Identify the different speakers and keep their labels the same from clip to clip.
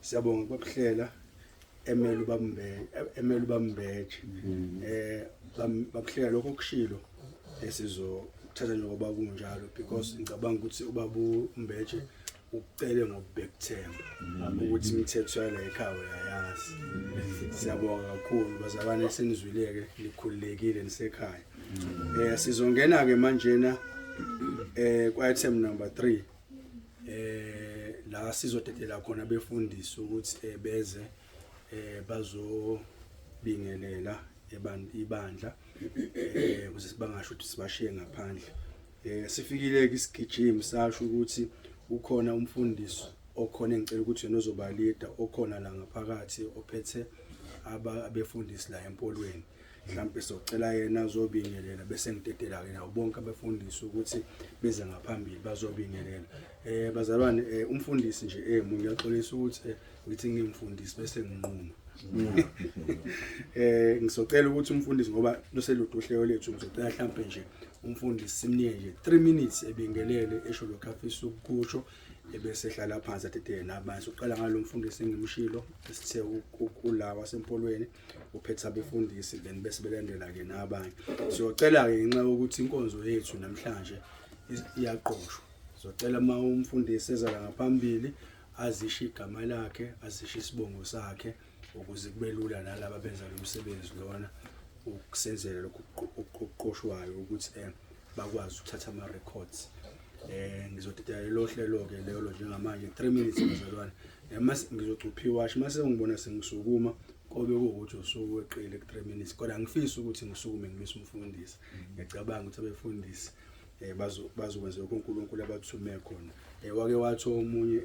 Speaker 1: Siyabonga kwakuhlela emeli bambeje bakuhlela lokho kushilo esizothatha njengoba kunjalo because ngicabanga ukuthi ubaba uMbeje ucele ngokubhekuthemba ukuthi imithetho yala ekhaya uyayazi. Siyabonga kakhulu bazalwane senizwileke likhululekile nisekhaya. Sizongena ke manjena kwa-item number 3 la sizodedela khona befundisa ukuthi beze bazobingelela ibandla ukuze sibangasho ukuthi sibashiye ngaphandle. Sifikile ke isigijimi sasho ukuthi ukhona umfundisi okhona engicela ukuthi yena ozoba leader okhona la ngaphakathi ophethe abefundisi la empolweni. Mhlawumbe socela yena azobingelela bese ngidedela ke nawo bonke abefundisi ukuthi beze ngaphambili bazobingelela. Bazalwane umfundisi nje munye uyaxolisa ukuthi ngithi ngimfundisi bese nginquma. Ngisocela ukuthi umfundisi ngoba loseludo uhlelo lethu ngizocela mhlawumbe nje umfundisi simnike nje 3 minutes ebingelele esho lokho afisa ukukusho ebese ehlala phansi athethe nabanye. Uqala ngalo mfundisi engimshilo esithe ukulawa wasempolweni uphethe abefundisi then bese belandela ke nabanye. Siyocela ke ngenxa ukuthi inkonzo yethu namhlanje iyaqoshwa. Siyocela uma umfundisi ezala ngaphambili azisho igama lakhe, azisho isibongo sakhe ukuze kube lula nalabo abenza lo msebenzi lona ukusenzela lokho okuqoshwayo ukuthi bakwazi ukuthatha ama records. Ngizodedela lo hlelo ke lelo njengamanje 3 minutes bazalwane. Mase ngizocupha iwash mase ngibona sengisukuma kobe ukuthi usuku weqile ku 3 minutes kodwa ngifisa ukuthi ngisukume ngimisa umfundisi. Ngiyacabanga ukuthi abefundisi bazokwenza lokho uNkulunkulu abathume khona. Wake wathi omunye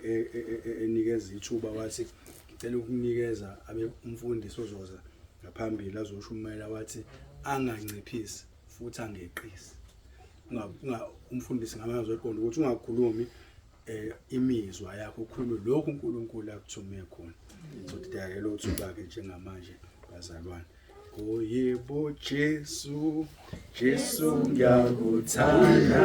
Speaker 1: enikeza ithuba wathi ngicela ukunikeza umfundisi ozoza ngaphambili azoshumayela wathi anganciphisi futhi angeqisi. Umfundisi ngamazwi eqonda ukuthi ungakhulumi imizwa yakho ukhulume lokho uNkulunkulu akuthume khona. Ngizodedela lo thuba ke njengamanje bazalwane. Oh yebo Jesu, Jesu ngiyakuthanda.